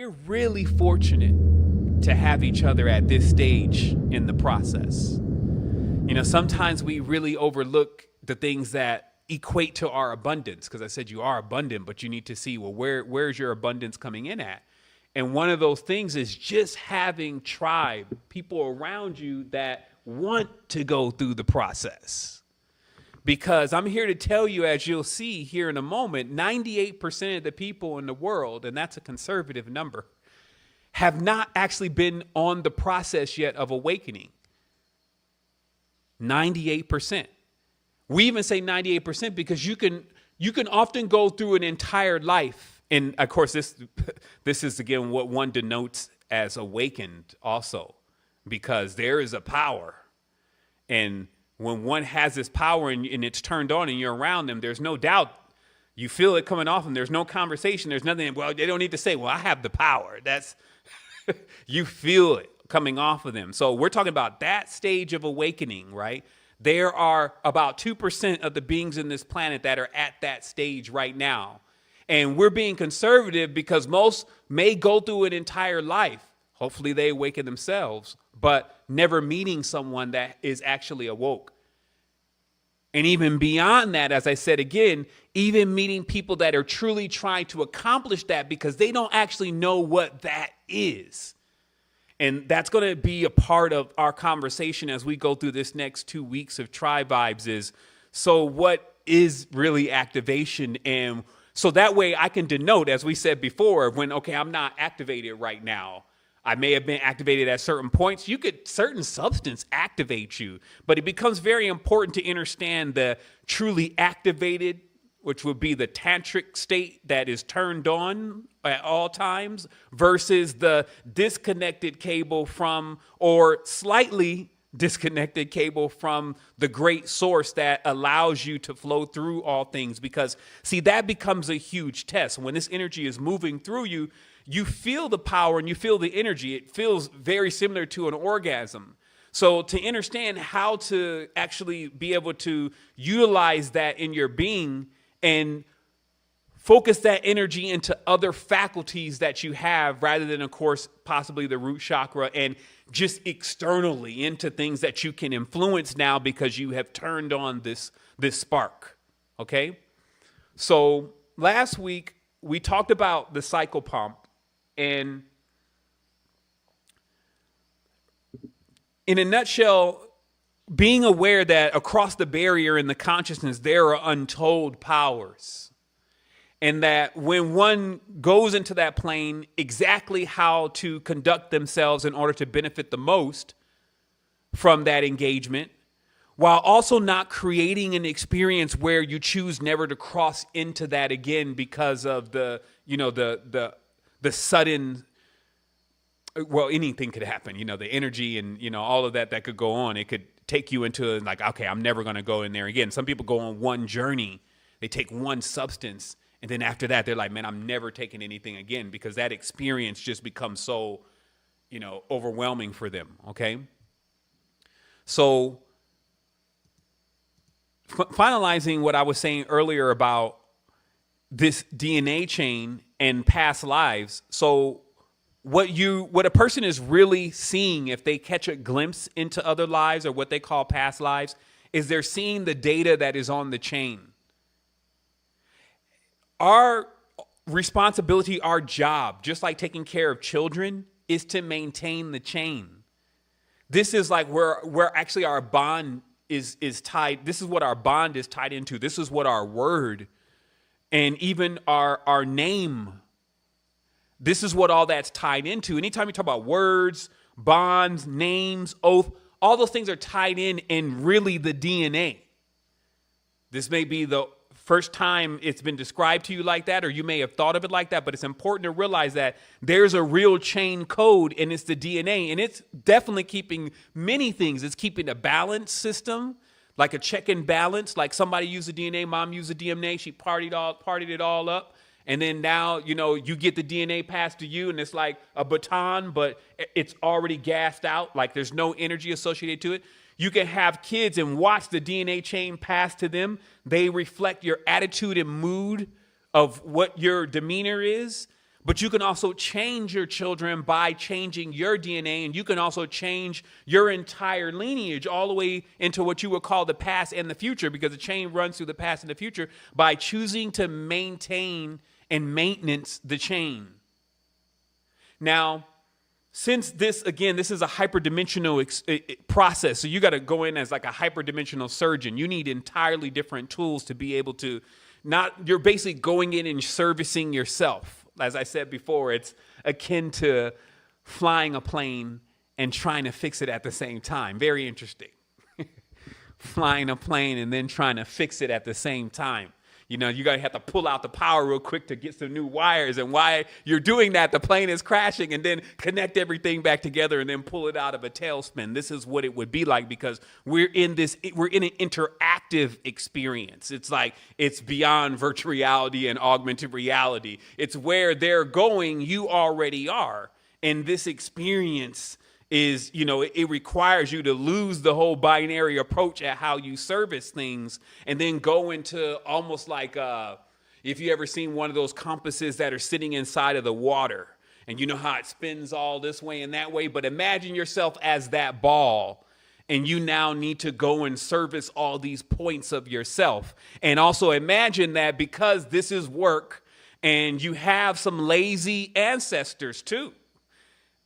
we're really fortunate to have each other at this stage in the process. You know, sometimes we really overlook the things that equate to our abundance, because I said you are abundant, but you need to see, well, where's your abundance coming in at? And one of those things is just having tribe, people around you that want to go through the process. Because I'm here to tell you, as you'll see here in a moment, 98% of the people in the world, and that's a conservative number, have not actually been on the process yet of awakening. 98%. We even say 98% because you can often go through an entire life. And of course, this is again what one denotes as awakened also, because there is a power. And when one has this power and it's turned on and you're around them, there's no doubt you feel it coming off them. There's no conversation. There's nothing. Well, they don't need to say, well, I have the power. That's you feel it coming off of them. So we're talking about that stage of awakening, right? There are about 2% of the beings in this planet that are at that stage right now. And we're being conservative because most may go through an entire life. Hopefully they awaken themselves, but never meeting someone that is actually awoke. And even beyond that, as I said again, even meeting people that are truly trying to accomplish that because they don't actually know what that is. And that's going to be a part of our conversation as we go through this next 2 weeks of Tribe Vibes is, so what is really activation? And so that way I can denote, as we said before, when, okay, I'm not activated right now. I may have been activated at certain points. Certain substance activate you, but it becomes very important to understand the truly activated, which would be the tantric state that is turned on at all times, versus the disconnected cable from, or slightly disconnected cable from, the great source that allows you to flow through all things. Because, see, that becomes a huge test. When this energy is moving through you, you feel the power and you feel the energy. It feels very similar to an orgasm. So to understand how to actually be able to utilize that in your being and focus that energy into other faculties that you have, rather than, of course, possibly the root chakra, and just externally into things that you can influence now because you have turned on this spark. Okay? So last week we talked about the cycle pump, and in a nutshell, being aware that across the barrier in the consciousness, there are untold powers. And that when one goes into that plane, exactly how to conduct themselves in order to benefit the most from that engagement, while also not creating an experience where you choose never to cross into that again because of the sudden, well, anything could happen, the energy and, all of that could go on. It could take you into like, okay, I'm never going to go in there again. Some people go on one journey, they take one substance, and then after that, they're like, man, I'm never taking anything again, because that experience just becomes so, overwhelming for them. Okay. So finalizing what I was saying earlier about this DNA chain and past lives. So what a person is really seeing, if they catch a glimpse into other lives or what they call past lives, is they're seeing the data that is on the chain. Our responsibility, our job, just like taking care of children, is to maintain the chain. This is like where actually our bond is tied. This is what our bond is tied into. This is what our word and even our name, this is what all that's tied into. Anytime you talk about words, bonds, names, oath, all those things are tied in really the DNA. This may be the first time it's been described to you like that, or you may have thought of it like that, but it's important to realize that there's a real chain code, and it's the DNA, and it's definitely keeping many things. It's keeping a balance system, like a check and balance, like somebody used the DNA, mom used the DNA, she partied it all up. And then now, you get the DNA passed to you, and it's like a baton, but it's already gassed out. Like there's no energy associated to it. You can have kids and watch the DNA chain pass to them. They reflect your attitude and mood of what your demeanor is. But you can also change your children by changing your DNA, and you can also change your entire lineage all the way into what you would call the past and the future, because the chain runs through the past and the future by choosing to maintain and maintenance the chain. Now, since this is a hyperdimensional process, so you got to go in as like a hyperdimensional surgeon. You need entirely different tools to be able to you're basically going in and servicing yourself. As I said before, it's akin to flying a plane and trying to fix it at the same time. Very interesting. Flying a plane and then trying to fix it at the same time. You know, you're going to have to pull out the power real quick to get some new wires. And while you're doing that, the plane is crashing, and then connect everything back together and then pull it out of a tailspin. This is what it would be like, because we're in an interactive experience. It's like it's beyond virtual reality and augmented reality. It's where they're going, you already are. And this experience is, it requires you to lose the whole binary approach at how you service things, and then go into almost like, if you ever seen one of those compasses that are sitting inside of the water, and you know how it spins all this way and that way, but imagine yourself as that ball, and you now need to go and service all these points of yourself. And also imagine that because this is work, and you have some lazy ancestors too,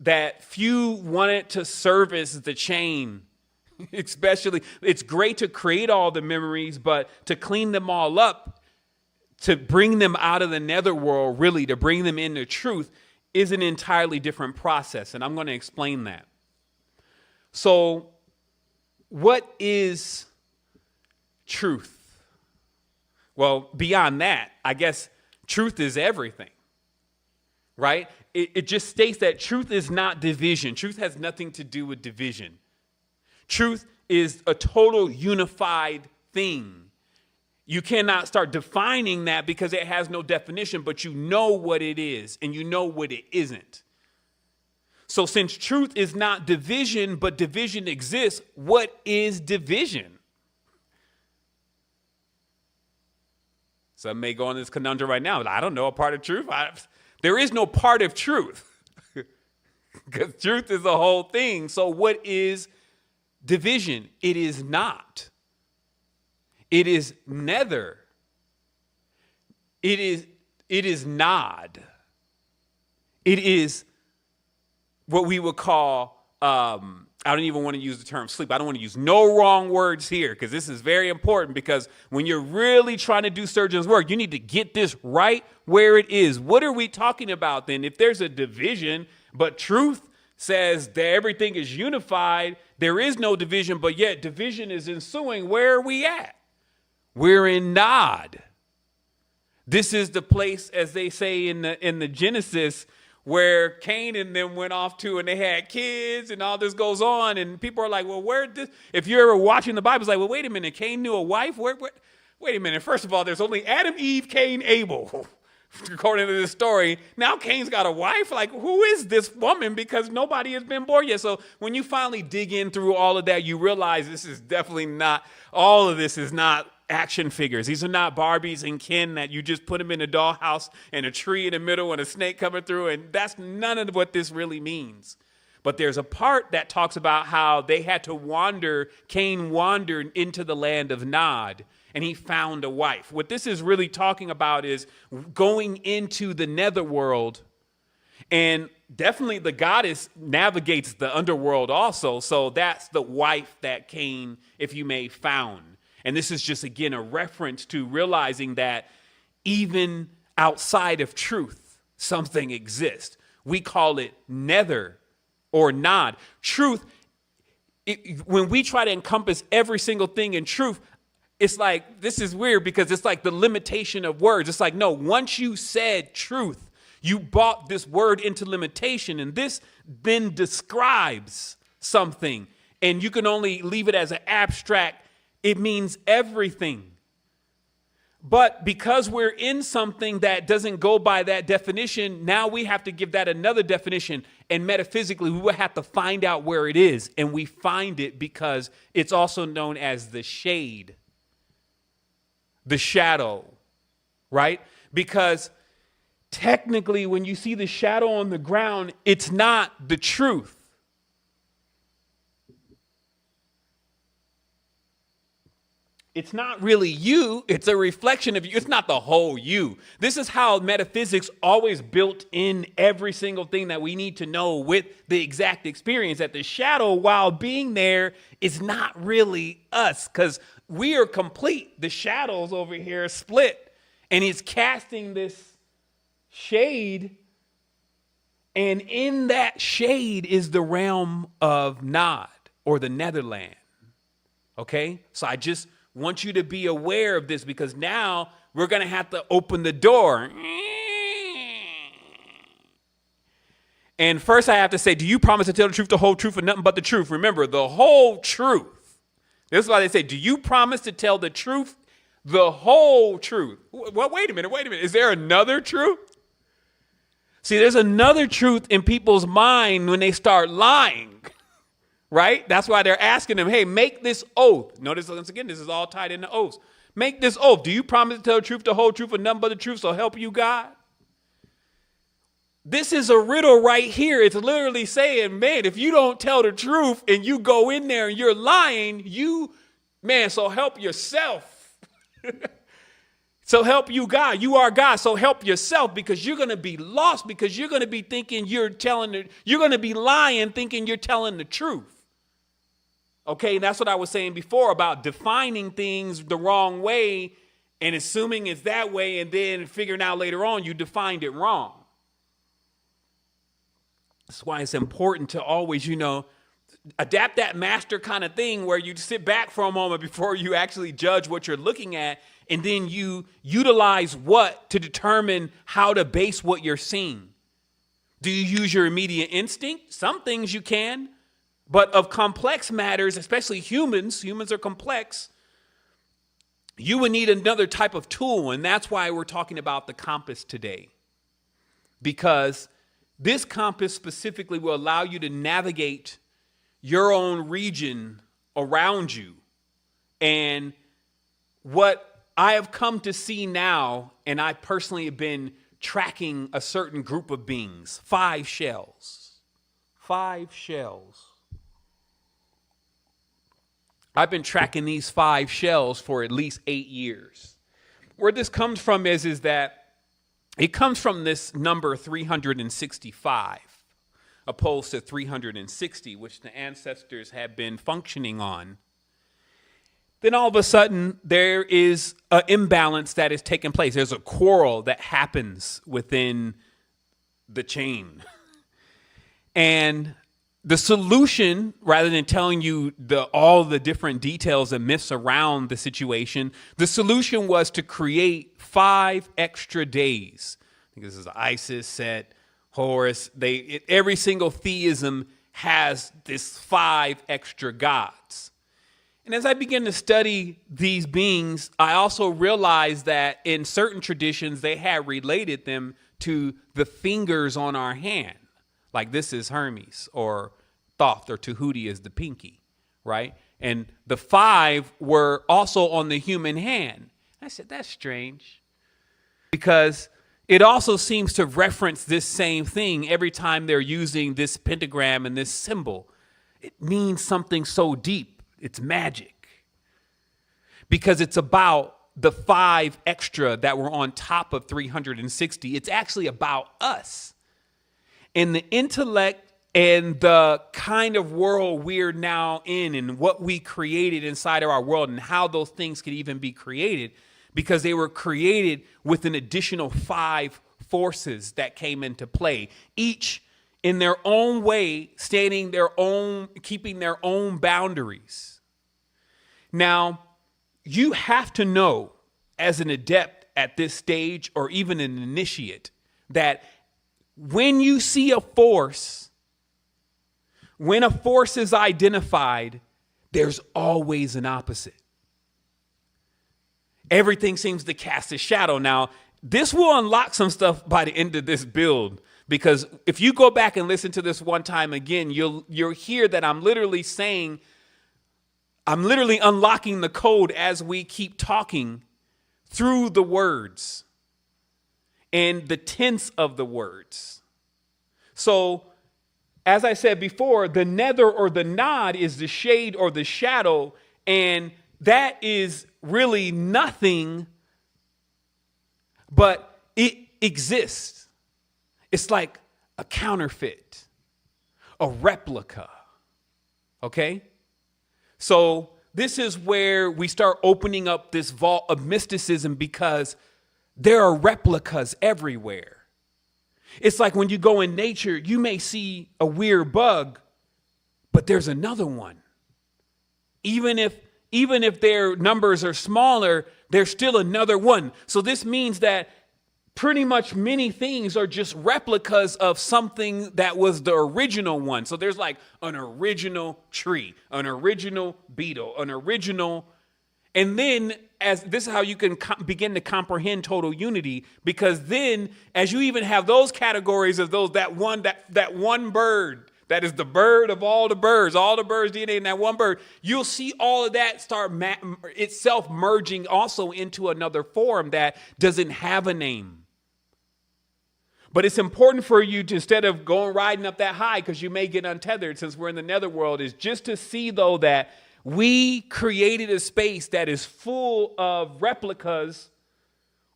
that few wanted to service the chain. Especially, it's great to create all the memories, but to clean them all up, to bring them out of the netherworld, really, to bring them into truth, is an entirely different process. And I'm going to explain that. So, what is truth? Well, beyond that, I guess truth is everything, right? It just states that truth is not division. Truth has nothing to do with division. Truth is a total unified thing. You cannot start defining that because it has no definition, but you know what it is and you know what it isn't. So since truth is not division, but division exists, what is division? Some may go on this conundrum right now. I don't know a part of truth. There is no part of truth, because truth is the whole thing. So what is division? It is not. It is nether. It is nod. It is what we would call, I don't even want to use the term sleep. I don't want to use no wrong words here, because this is very important, because when you're really trying to do surgeon's work, you need to get this right where it is. What are we talking about then? If there's a division, but truth says that everything is unified, there is no division, but yet division is ensuing, where are we at? We're in nod. This is the place, as they say in the Genesis, where Cain and them went off to, and they had kids, and all this goes on, and people are like, well, where this? If you're ever watching the Bible, it's like, well, wait a minute, Cain knew a wife? Wait a minute. First of all, there's only Adam, Eve, Cain, Abel, according to this story. Now Cain's got a wife? Like, who is this woman? Because nobody has been born yet. So when you finally dig in through all of that, you realize this is definitely not, all of this is not action figures. These are not Barbies and Ken that you just put them in a dollhouse and a tree in the middle and a snake coming through. And that's none of what this really means. But there's a part that talks about how they had to wander. Cain wandered into the land of Nod, and he found a wife. What this is really talking about is going into the netherworld. And definitely the goddess navigates the underworld also. So that's the wife that Cain, if you may, found. And this is just, again, a reference to realizing that even outside of truth, something exists. We call it nether or nod. Truth, when we try to encompass every single thing in truth, it's like, this is weird, because it's like the limitation of words. It's like, no, once you said truth, you brought this word into limitation, and this then describes something, and you can only leave it as an abstract. It means everything. But because we're in something that doesn't go by that definition, now we have to give that another definition. And metaphysically, we will have to find out where it is. And we find it because it's also known as the shade, the shadow, right? Because technically, when you see the shadow on the ground, it's not the truth. It's not really you. It's a reflection of you. It's not the whole you. This is how metaphysics always built in every single thing that we need to know with the exact experience, that the shadow, while being there, is not really us, because we are complete. The shadows over here are split, and he's casting this shade, and in that shade is the realm of Nod, or the Netherland. Okay? So I just want you to be aware of this, because now we're going to have to open the door. And first I have to say, do you promise to tell the truth, the whole truth, and nothing but the truth? Remember, the whole truth. This is why they say, do you promise to tell the truth, the whole truth? Well, wait a minute. Is there another truth? See, there's another truth in people's mind when they start lying. Right? That's why they're asking them, hey, make this oath. Notice, once again, this is all tied into oaths. Make this oath. Do you promise to tell the truth, the whole truth, and nothing but the truth, so help you God? This is a riddle right here. It's literally saying, man, if you don't tell the truth and you go in there and you're lying, so help yourself. So help you God. You are God. So help yourself, because you're going to be lost, because you're going to be thinking you're going to be lying, thinking you're telling the truth. Okay, and that's what I was saying before about defining things the wrong way and assuming it's that way, and then figuring out later on you defined it wrong. That's why it's important to always, adapt that master kind of thing where you sit back for a moment before you actually judge what you're looking at, and then you utilize what to determine how to base what you're seeing. Do you use your immediate instinct? Some things you can. But of complex matters, especially humans are complex, you would need another type of tool. And that's why we're talking about the compass today. Because this compass specifically will allow you to navigate your own region around you. And what I have come to see now, and I personally have been tracking a certain group of beings, 5 shells. 5 shells. I've been tracking these 5 shells for at least 8 years. Where this comes from is that it comes from this number 365, opposed to 360, which the ancestors have been functioning on. Then all of a sudden, there is an imbalance that is taking place. There's a quarrel that happens within the chain. And the solution, rather than telling you all the different details and myths around the situation, the solution was to create 5 extra days. I think this is Isis, Set, Horus. Every single theism has this 5 extra gods. And as I began to study these beings, I also realized that in certain traditions, they had related them to the fingers on our hand. Like this is Hermes, or Thoth, or Tahuti is the pinky, right? And the 5 were also on the human hand. I said, that's strange, because it also seems to reference this same thing every time they're using this pentagram and this symbol. It means something so deep. It's magic, because it's about the 5 extra that were on top of 360. It's actually about us and the intellect and the kind of world we're now in, and what we created inside of our world, and how those things could even be created, because they were created with an additional 5 forces that came into play, each in their own way, keeping their own boundaries. Now, you have to know, as an adept at this stage, or even an initiate, that when you see a force, when a force is identified, there's always an opposite. Everything seems to cast a shadow. Now, this will unlock some stuff by the end of this build, because if you go back and listen to this one time again, you'll hear that I'm literally unlocking the code as we keep talking through the words. and the tense of the words. So, as I said before, the nether or the nod is the shade or the shadow, and that is really nothing, but it exists. It's like a counterfeit, a replica. Okay? So this is where we start opening up this vault of mysticism, because there are replicas everywhere. It's like when you go in nature, you may see a weird bug, but there's another one. Even if their numbers are smaller, there's still another one. So this means that pretty much many things are just replicas of something that was the original one. So there's like an original tree, an original beetle, an original. And then as this is how you can begin to comprehend total unity, because then as you even have those categories of those, that one bird, that is the bird of all the birds DNA in that one bird, you'll see all of that start itself merging also into another form that doesn't have a name. But it's important for you to, instead of going riding up that high, because you may get untethered since we're in the netherworld, is just to see though that we created a space that is full of replicas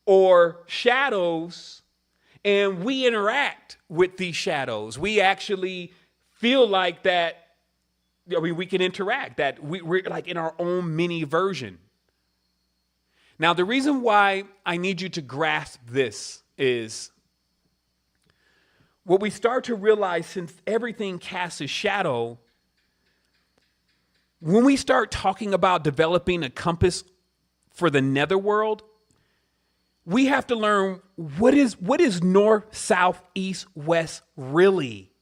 or shadows, and we interact with these shadows. We actually feel like that, we can interact, that we're like in our own mini version. Now, the reason why I need you to grasp this is what we start to realize, since everything casts a shadow, when we start talking about developing a compass for the netherworld, we have to learn what is north, south, east, west really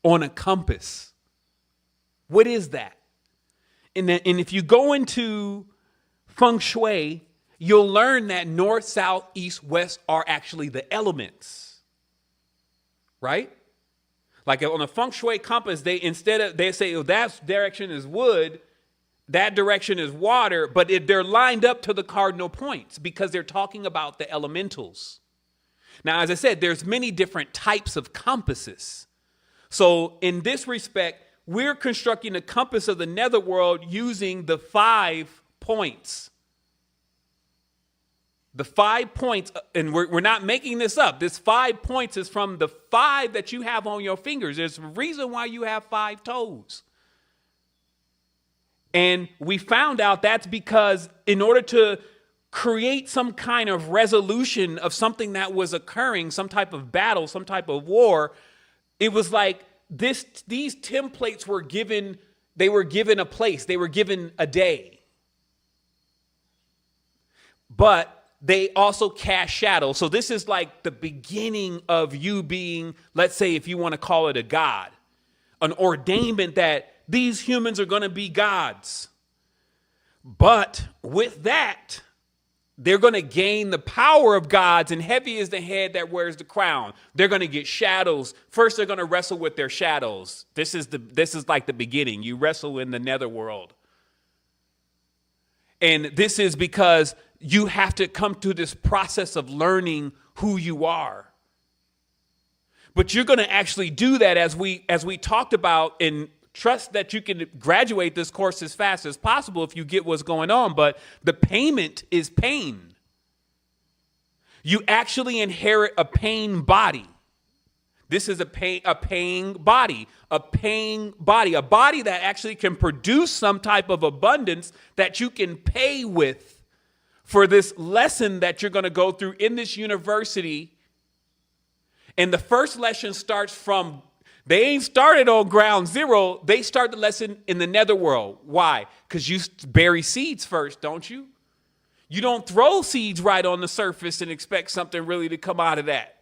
on a compass. What is that? And if you go into feng shui, you'll learn that north, south, east, west are actually the elements, right? Like on a feng shui compass, they say, oh, that direction is wood, that direction is water, but they're lined up to the cardinal points because they're talking about the elementals. Now, as I said, there's many different types of compasses. So in this respect, we're constructing a compass of the netherworld using the 5 points. The 5 points, and we're not making this up. This 5 points is from the 5 that you have on your fingers. There's a reason why you have 5 toes. And we found out that's because in order to create some kind of resolution of something that was occurring, some type of battle, some type of war, it was like these templates were given, they were given a place, they were given a day. But they also cast shadows. So this is like the beginning of you being, let's say, if you want to call it a god, an ordainment that these humans are going to be gods. But with that, they're going to gain the power of gods, and heavy is the head that wears the crown. They're going to get shadows. First, they're going to wrestle with their shadows. This is like the beginning. You wrestle in the netherworld. And this is because you have to come through this process of learning who you are. But you're going to actually do that as we talked about, and trust that you can graduate this course as fast as possible if you get what's going on. But the payment is pain. You actually inherit a pain body. This is a paying body, a body that actually can produce some type of abundance that you can pay with for this lesson that you're going to go through in this university. And the first lesson starts from, they ain't started on ground zero. They start the lesson in the netherworld. Why? Because you bury seeds first, don't you? You don't throw seeds right on the surface and expect something really to come out of that.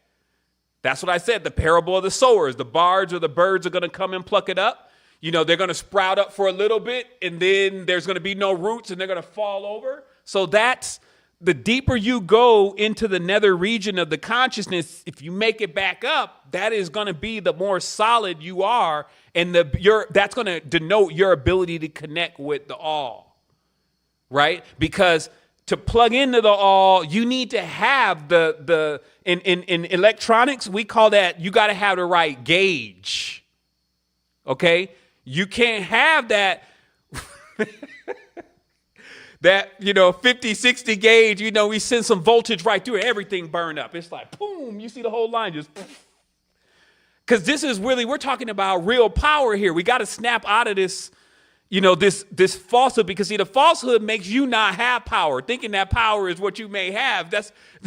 That's what I said, the parable of the sowers. The bards or the birds are going to come and pluck it up. You know, they're going to sprout up for a little bit, and then there's going to be no roots, and they're going to fall over. So that's, the deeper you go into the nether region of the consciousness, if you make it back up, that is going to be the more solid you are, and that's going to denote your ability to connect with the all, right? Because to plug into the all, you need to have in electronics, we call that, you got to have the right gauge. Okay. You can't have that, that, 50, 60 gauge, we send some voltage right through it, everything burn up. It's like, boom, you see the whole line just, because this is really, we're talking about real power here. We got to snap out of this, this falsehood, because see, the falsehood makes you not have power, thinking that power is what you may have.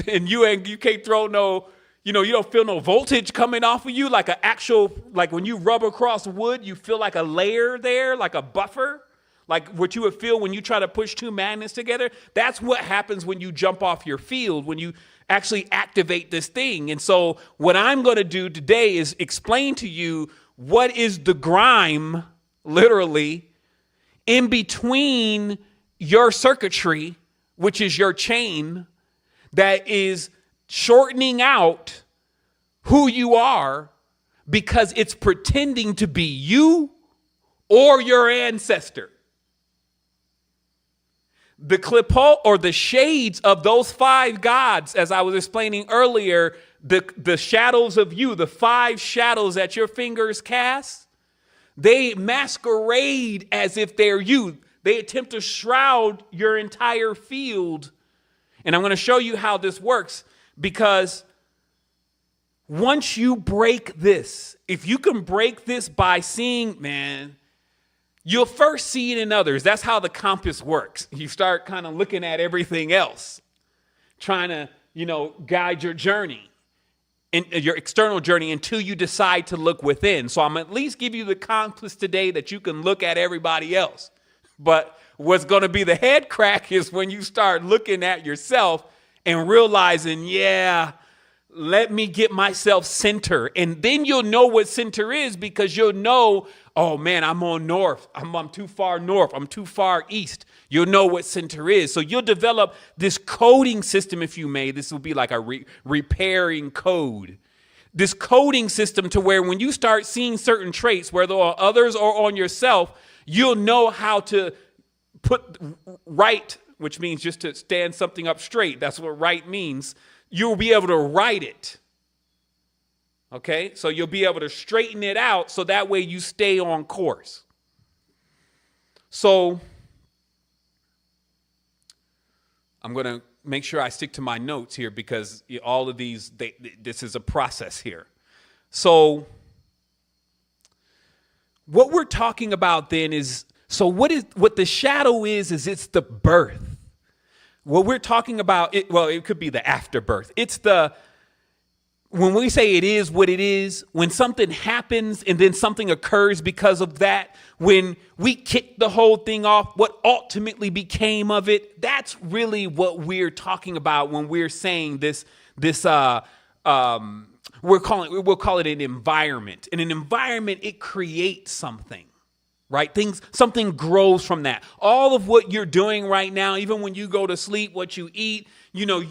And you can't throw no, you don't feel no voltage coming off of you, like an actual, like when you rub across wood, you feel like a layer there, like a buffer, like what you would feel when you try to push two magnets together. That's what happens when you jump off your field, when you actually activate this thing. And so what I'm going to do today is explain to you what is the grime, literally, in between your circuitry, which is your chain, that is shortening out who you are because it's pretending to be you or your ancestor. The clipo, or the shades of those 5 gods, as I was explaining earlier, the shadows of you, the 5 shadows that your fingers cast, they masquerade as if they're you. They attempt to shroud your entire field. And I'm going to show you how this works, because once you break this, if you can break this by seeing, man, you'll first see it in others. That's how the compass works. You start kind of looking at everything else, trying to, guide your journey, in your external journey, until you decide to look within. So I'm at least give you the compass today that you can look at everybody else. But what's going to be the head crack is when you start looking at yourself and realizing, let me get myself center. And then you'll know what center is, because you'll know, oh man, I'm on north. I'm too far north. I'm too far east. You'll know what center is. So you'll develop this coding system, if you may. This will be like a repairing code. This coding system to where when you start seeing certain traits, whether on others or on yourself, you'll know how to put right, which means just to stand something up straight. That's what right means. You'll be able to write it. Okay, so you'll be able to straighten it out, so that way you stay on course. So I'm going to make sure I stick to my notes here, because all of these, this is a process here. So what we're talking about then is, so what the shadow is it's the birth. What we're talking about, it could be the afterbirth. It's when we say it is what it is, when something happens and then something occurs because of that, when we kick the whole thing off, what ultimately became of it, that's really what we're talking about when we're saying this, we'll call it an environment. In an environment, it creates something. Right? Something grows from that. All of what you're doing right now, even when you go to sleep, what you eat,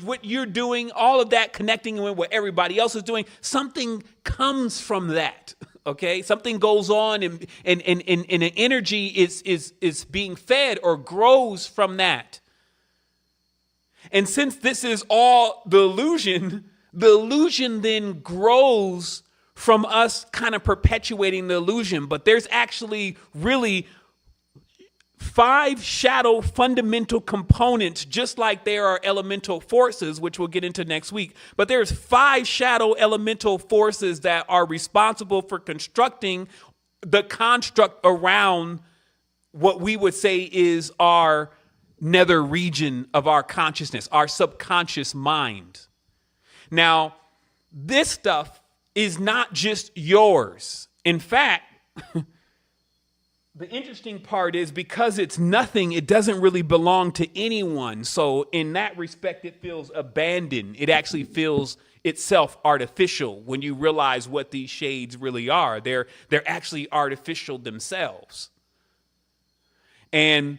what you're doing, all of that connecting with what everybody else is doing, something comes from that. Okay? Something goes on and an energy is being fed or grows from that. And since this is all the illusion then grows from us kind of perpetuating the illusion. But there's actually really 5 shadow fundamental components, just like there are elemental forces, which we'll get into next week. But there's 5 shadow elemental forces that are responsible for constructing the construct around what we would say is our nether region of our consciousness, our subconscious mind. Now, this stuff is not just yours. In fact, the interesting part is, because it's nothing, it doesn't really belong to anyone. So in that respect, it feels abandoned. It actually feels itself artificial when you realize what these shades really are. They're actually artificial themselves. And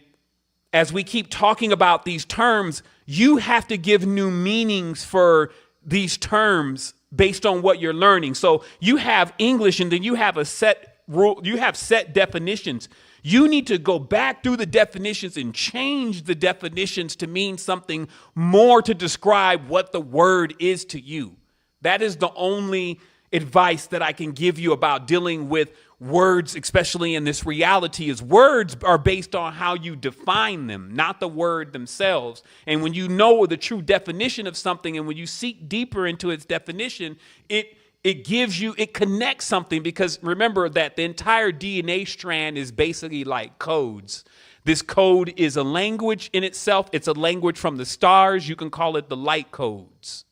as we keep talking about these terms, you have to give new meanings for these terms based on what you're learning. So you have English, and then you have a set rule, you have set definitions. You need to go back through the definitions and change the definitions to mean something more to describe what the word is to you. That is the only advice that I can give you about dealing with words, especially in this reality, is words are based on how you define them, not the word themselves. And when you know the true definition of something, and when you seek deeper into its definition, it connects something, because remember that the entire DNA strand is basically like codes. This code is a language in itself. It's a language from the stars. You can call it the light codes.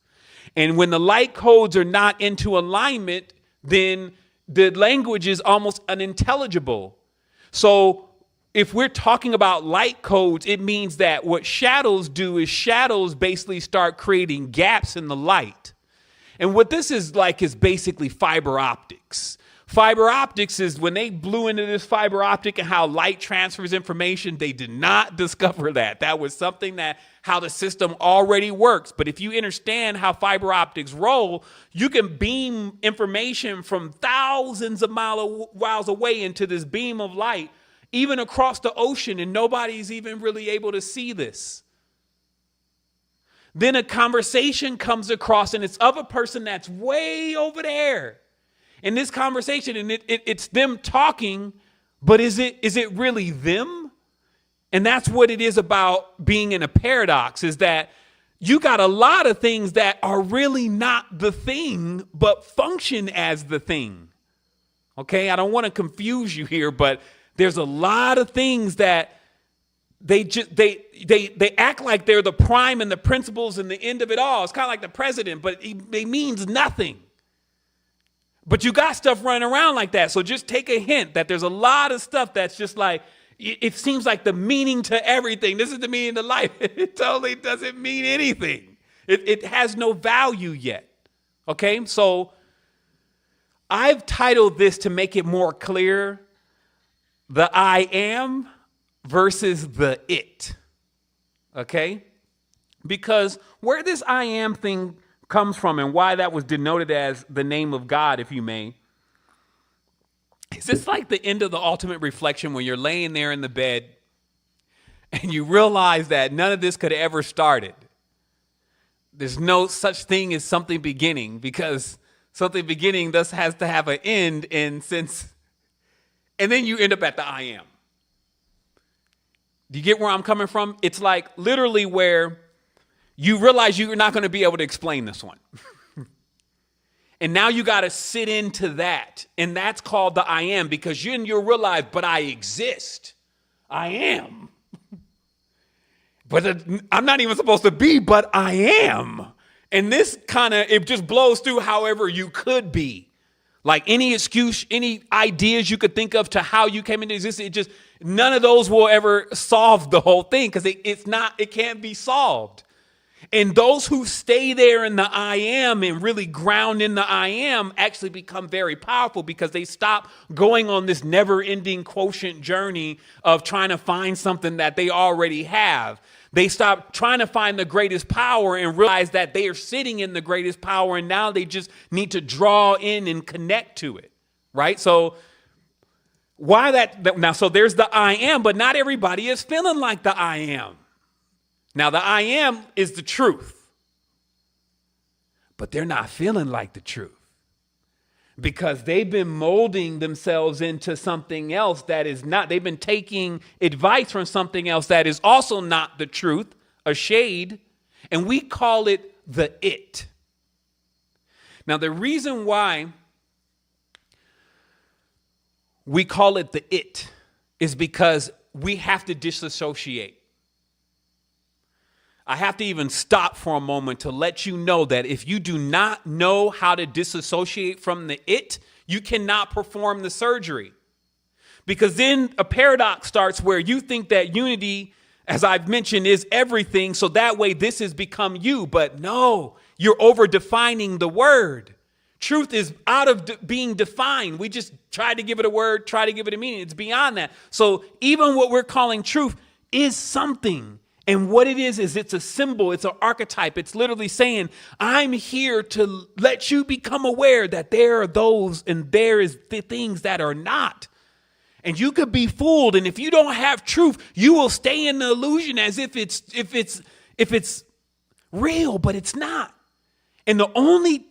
And when the light codes are not into alignment, then the language is almost unintelligible. So if we're talking about light codes, it means that what shadows do is shadows basically start creating gaps in the light. And what this is like is basically fiber optics. Fiber optics is when they blew into this fiber optic and how light transfers information, they did not discover that. That was something that how the system already works. But if you understand how fiber optics roll, you can beam information from thousands of miles away into this beam of light, even across the ocean, and nobody's even really able to see this. Then a conversation comes across, and it's of a person that's way over there. In this conversation, and it's them talking, but is it really them? And that's what it is about being in a paradox, is that you got a lot of things that are really not the thing, but function as the thing. Okay, I don't want to confuse you here, but there's a lot of things that they act like they're the prime and the principles and the end of it all. It's kind of like the president, but it means nothing. But you got stuff running around like that. So just take a hint that there's a lot of stuff that's just like, it seems like the meaning to everything. This is the meaning to life. It totally doesn't mean anything. It has no value yet. Okay, so I've titled this to make it more clear, the I am versus the it. Okay, because where this I am thing comes from and why that was denoted as the name of God, if you may, is this like the end of the ultimate reflection when you're laying there in the bed and you realize that none of this could have ever started. There's no such thing as something beginning, because something beginning thus has to have an end, and then you end up at the I am. Do you get where I'm coming from? It's like literally where you realize you're not going to be able to explain this one. And now you got to sit into that. And that's called the I am, because you'll realize, but I exist. I am. But I'm not even supposed to be, but I am. And this it just blows through however you could be. Like any excuse, any ideas you could think of to how you came into existence, none of those will ever solve the whole thing, because it can't be solved. And those who stay there in the I am and really ground in the I am actually become very powerful, because they stop going on this never-ending quotient journey of trying to find something that they already have. They stop trying to find the greatest power and realize that they are sitting in the greatest power, and now they just need to draw in and connect to it, right? So why that now? So there's the I am, but not everybody is feeling like the I am. Now, the I am is the truth, but they're not feeling like the truth, because they've been molding themselves into something else that is not. They've been taking advice from something else that is also not the truth, a shade, and we call it the it. Now, the reason why we call it the it is because we have to disassociate. I have to even stop for a moment to let you know that if you do not know how to disassociate from the it, you cannot perform the surgery. Because then a paradox starts where you think that unity, as I've mentioned, is everything. So that way this has become you. But no, you're over defining the word. Truth is out of being defined. We just try to give it a word, try to give it a meaning. It's beyond that. So even what we're calling truth is something. And what it is it's a symbol, it's an archetype. It's literally saying, I'm here to let you become aware that there are those and there is the things that are not. And you could be fooled. And if you don't have truth, you will stay in the illusion as if it's real, but it's not. And the only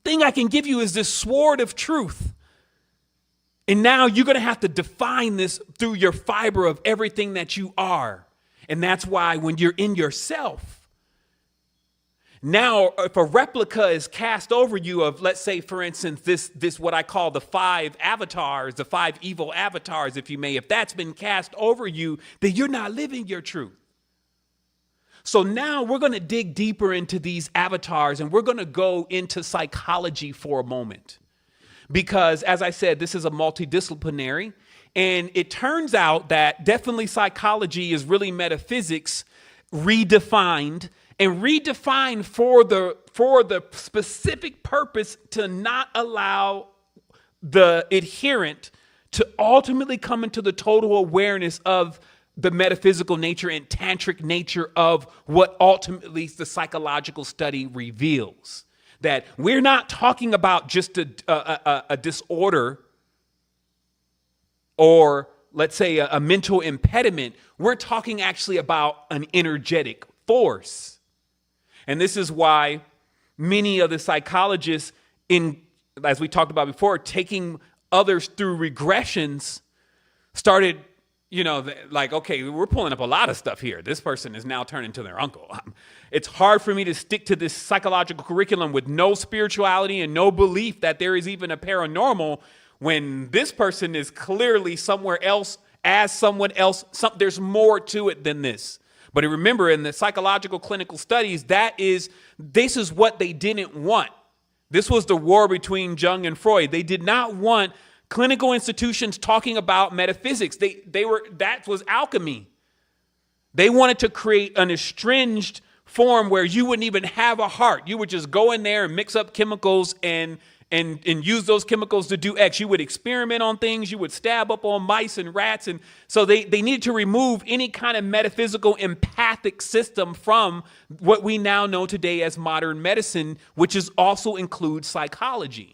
thing I can give you is this sword of truth. And now you're going to have to define this through your fiber of everything that you are. And that's why when you're in yourself, now if a replica is cast over you of, let's say, for instance, this what I call the 5 avatars, the 5 evil avatars, if you may, if that's been cast over you, then you're not living your truth. So now we're going to dig deeper into these avatars and we're going to go into psychology for a moment. Because as I said, this is a multidisciplinary. And it turns out that definitely psychology is really metaphysics redefined for the specific purpose to not allow the adherent to ultimately come into the total awareness of the metaphysical nature and tantric nature of what ultimately the psychological study reveals. That we're not talking about just a disorder or let's say a mental impediment. We're talking actually about an energetic force. And this is why many of the psychologists, as we talked about before, taking others through regressions, started, like, okay, we're pulling up a lot of stuff here. This person is now turning to their uncle. It's hard for me to stick to this psychological curriculum with no spirituality and no belief that there is even a paranormal when this person is clearly somewhere else as someone else. There's more to it than this. But remember, in the psychological clinical studies, this is what they didn't want. This was the war between Jung and Freud. They did not want clinical institutions talking about metaphysics. That was alchemy. They wanted to create an estranged form where you wouldn't even have a heart. You would just go in there and mix up chemicals and use those chemicals to do X. You would experiment on things. You would stab up on mice and rats. And so they needed to remove any kind of metaphysical empathic system from what we now know today as modern medicine, which also includes psychology.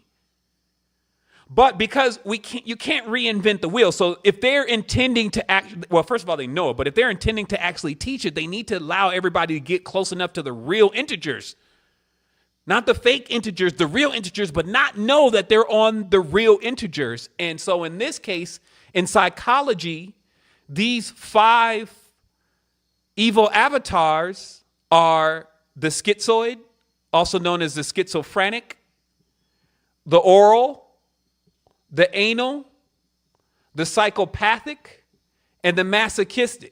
But because you can't reinvent the wheel. So if they're intending to first of all, they know it, but if they're intending to actually teach it, they need to allow everybody to get close enough to the real integers. Not the fake integers, the real integers, but not know that they're on the real integers. And so in this case, in psychology, these 5 evil avatars are the schizoid, also known as the schizophrenic, the oral, the anal, the psychopathic, and the masochistic.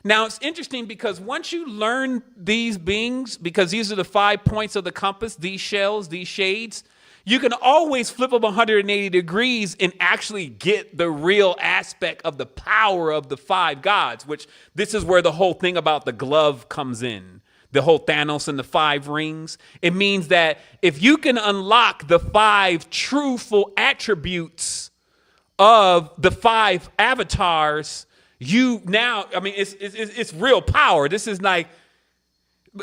Now, it's interesting because once you learn these beings, because these are the 5 points of the compass, these shells, these shades, you can always flip them 180 degrees and actually get the real aspect of the power of the 5 gods, which this is where the whole thing about the glove comes in. The whole Thanos and the 5 rings. It means that if you can unlock the 5 truthful attributes of the 5 avatars, it's real power. This is like,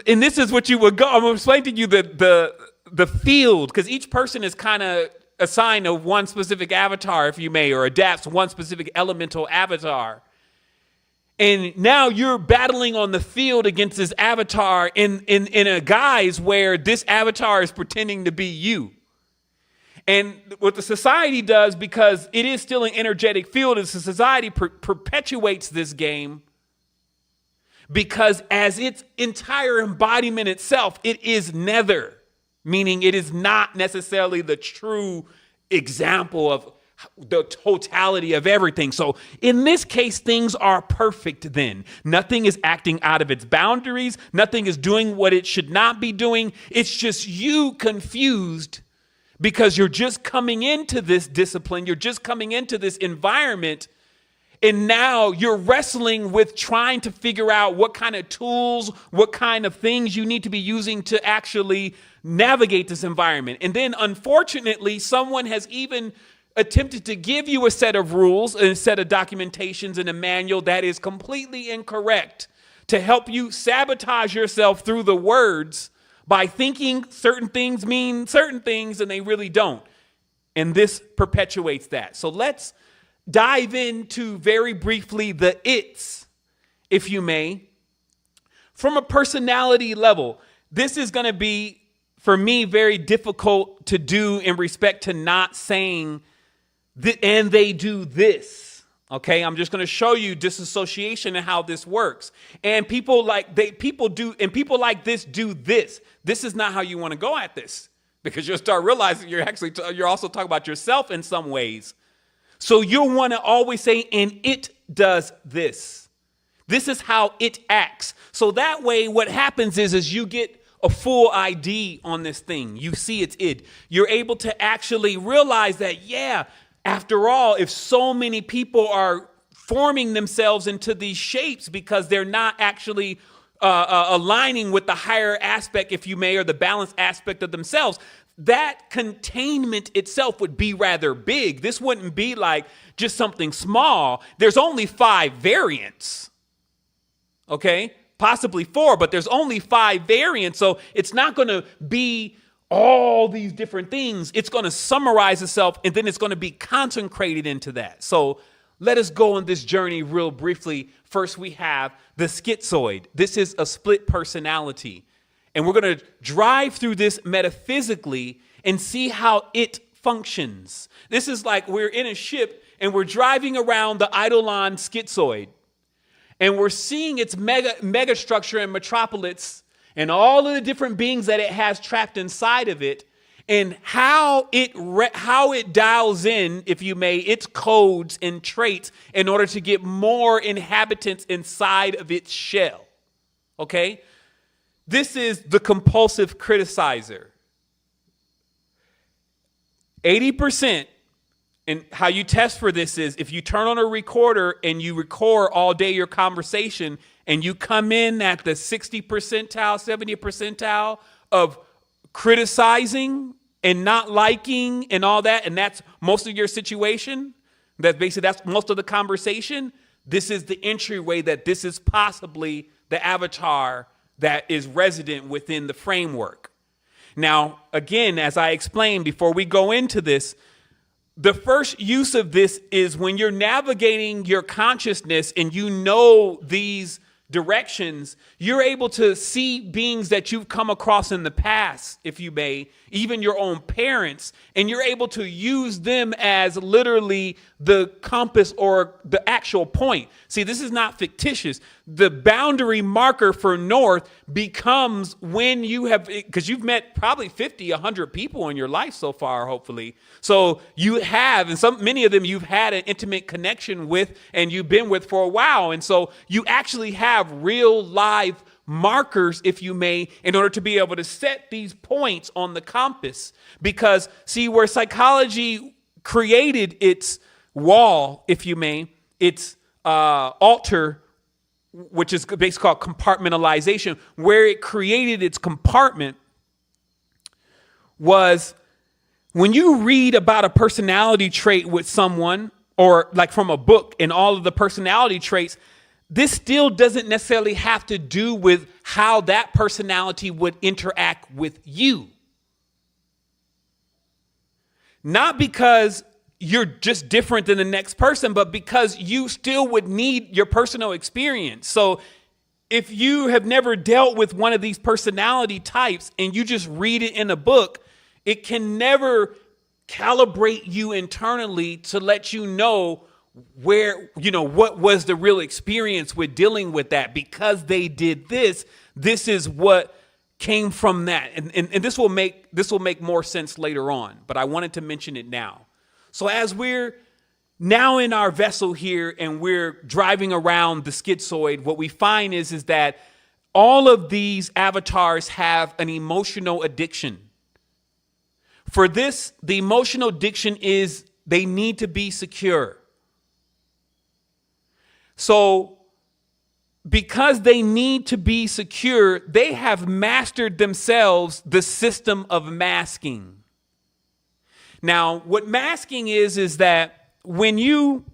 and this is what you would go. I'm going to explain to you the field, because each person is kind of assigned to one specific avatar, if you may, or adapts one specific elemental avatar. And now you're battling on the field against this avatar in a guise where this avatar is pretending to be you. And what the society does, because it is still an energetic field, is the society perpetuates this game because as its entire embodiment itself, it is nether, meaning it is not necessarily the true example of the totality of everything. So in this case, things are perfect then. Nothing is acting out of its boundaries. Nothing is doing what it should not be doing. It's just you confused because you're just coming into this discipline. You're just coming into this environment. And now you're wrestling with trying to figure out what kind of tools, what kind of things you need to be using to actually navigate this environment. And then unfortunately, someone has even attempted to give you a set of rules and a set of documentations and a manual that is completely incorrect to help you sabotage yourself through the words by thinking certain things mean certain things and they really don't. And this perpetuates that. So let's dive into very briefly the its, if you may. From a personality level, this is going to be, for me, very difficult to do in respect to not saying and they do this. Okay, I'm just going to show you disassociation and how this works. And people like this do this. This is not how you want to go at this, because you'll start realizing you're also talking about yourself in some ways. So you'll want to always say, and it does this. This is how it acts. So that way, what happens is you get a full ID on this thing. You see it's it. You're able to actually realize that, yeah, after all, if so many people are forming themselves into these shapes because they're not actually aligning with the higher aspect, if you may, or the balanced aspect of themselves, that containment itself would be rather big. This wouldn't be like just something small. There's only 5 variants, okay? Possibly 4, but there's only 5 variants. So it's not going to be all these different things. It's going to summarize itself, and then it's going to be concentrated into that. So let us go on this journey real briefly. First, we have the schizoid. This is a split personality. And we're going to drive through this metaphysically and see how it functions. This is like we're in a ship and we're driving around the Eidolon schizoid. And we're seeing its mega structure and metropolis and all of the different beings that it has trapped inside of it, and how it dials in, if you may, its codes and traits in order to get more inhabitants inside of its shell. Okay? This is the compulsive criticizer. 80%, and how you test for this is if you turn on a recorder and you record all day your conversation and you come in at the 60 percentile, 70 percentile of criticizing and not liking and all that, and that's most of your situation, that's most of the conversation, this is the entryway that this is possibly the avatar that is resident within the framework. Now, again, as I explained before we go into this, the first use of this is when you're navigating your consciousness and you know these directions, you're able to see beings that you've come across in the past, if you may, even your own parents, and you're able to use them as literally the compass or the actual point. See, this is not fictitious. The boundary marker for north becomes when you have, because you've met probably 50, 100 people in your life so far, hopefully. So you have, and many of them you've had an intimate connection with and you've been with for a while. And so you actually have real live markers, if you may, in order to be able to set these points on the compass. Because see, where psychology created its wall, if you may, its altar, which is basically called compartmentalization, where it created its compartment was when you read about a personality trait with someone, or like from a book and all of the personality traits, this still doesn't necessarily have to do with how that personality would interact with you. Not because you're just different than the next person, but because you still would need your personal experience. So if you have never dealt with one of these personality types and you just read it in a book, it can never calibrate you internally to let you know where, what was the real experience with dealing with that. Because they did this is what came from that. And this will make more sense later on, but I wanted to mention it now. So as we're now in our vessel here and we're driving around the schizoid, what we find is that all of these avatars have an emotional addiction. For this, the emotional addiction is they need to be secure. So because they need to be secure, they have mastered themselves the system of masking. Now, what masking is that when you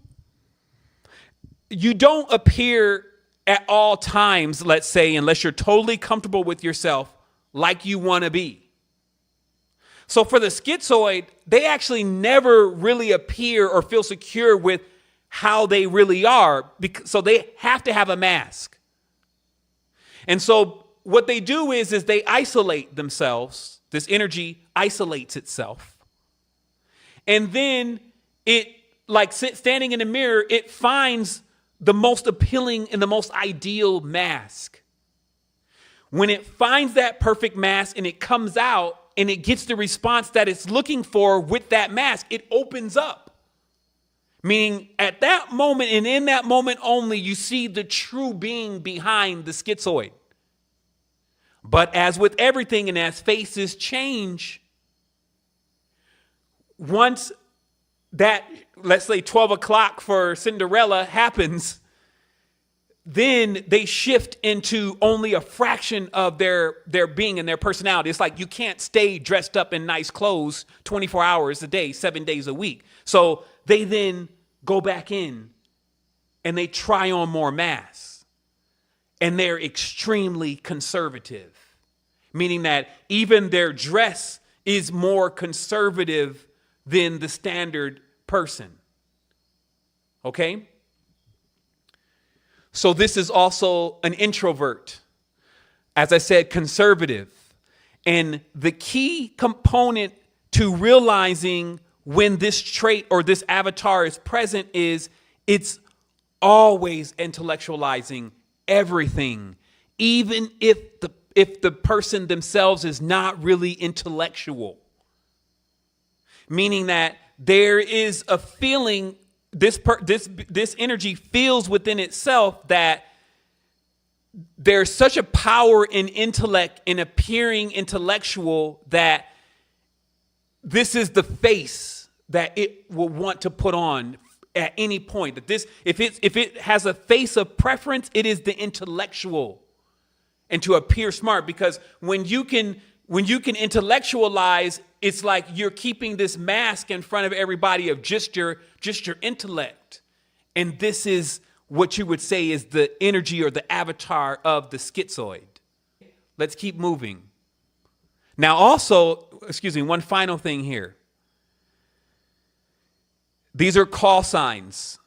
don't appear at all times, let's say, unless you're totally comfortable with yourself like you want to be. So for the schizoid, they actually never really appear or feel secure with how they really are. So they have to have a mask. And so what they do is they isolate themselves. This energy isolates itself. And then it, like standing in the mirror, it finds the most appealing and the most ideal mask. When it finds that perfect mask and it comes out and it gets the response that it's looking for with that mask, it opens up. Meaning at that moment and in that moment only, you see the true being behind the schizoid. But as with everything and as faces change, once that, let's say 12 o'clock for Cinderella happens, then they shift into only a fraction of their being and their personality. It's like you can't stay dressed up in nice clothes 24 hours a day, 7 days a week. So they then go back in and they try on more masks. And they're extremely conservative, meaning that even their dress is more conservative than the standard person. Okay? So this is also an introvert. As I said, conservative. And the key component to realizing when this trait or this avatar is present is it's always intellectualizing everything, even if the person themselves is not really intellectual. Meaning that there is a feeling, this energy feels within itself that there's such a power in intellect, in appearing intellectual, that this is the face that it will want to put on at any point. That this, if it has a face of preference, it is the intellectual, and to appear smart. Because when you can intellectualize, it's like you're keeping this mask in front of everybody of just your intellect. And this is what you would say is the energy or the avatar of the schizoid. Let's keep moving. Now also, one final thing here. These are call signs.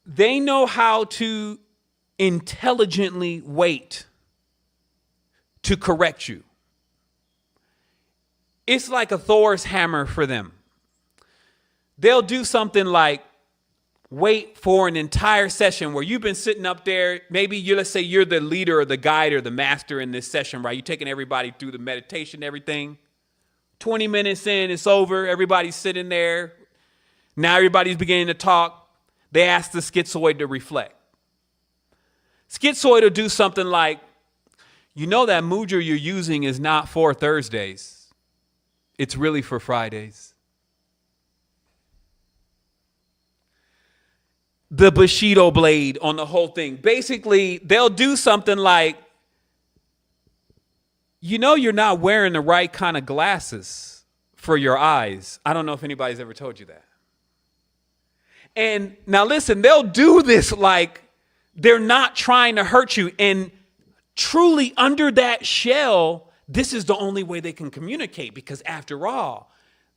They know how to intelligently wait to correct you. It's like a Thor's hammer for them. They'll do something like wait for an entire session where you've been sitting up there. Maybe let's say you're the leader or the guide or the master in this session, right? You're taking everybody through the meditation, everything. 20 minutes in, it's over. Everybody's sitting there. Now everybody's beginning to talk. They ask the schizoid to reflect. Schizoid will do something like, you know that mujer you're using is not for Thursdays. It's really for Fridays. The Bushido blade on the whole thing. Basically, they'll do something like, you know you're not wearing the right kind of glasses for your eyes. I don't know if anybody's ever told you that. And now listen, they'll do this like they're not trying to hurt you. And truly under that shell, this is the only way they can communicate, because after all,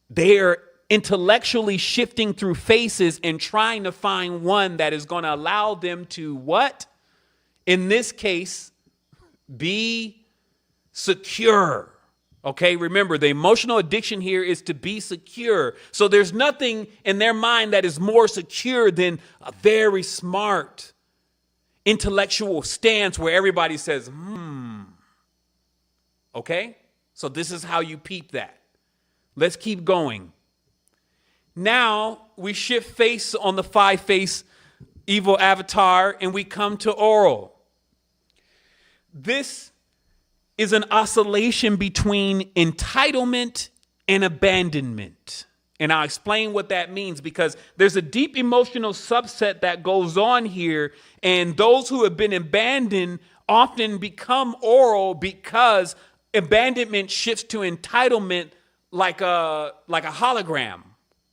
they're intellectually shifting through faces and trying to find one that is going to allow them to what? In this case, be secure. Okay, remember, the emotional addiction here is to be secure. So there's nothing in their mind that is more secure than a very smart, intellectual stance where everybody says, Okay, so this is how you peep that. Let's keep going. Now we shift face on the 5-face evil avatar and we come to oral. This is an oscillation between entitlement and abandonment. And I'll explain what that means, because there's a deep emotional subset that goes on here. And those who have been abandoned often become oral because abandonment shifts to entitlement like a hologram.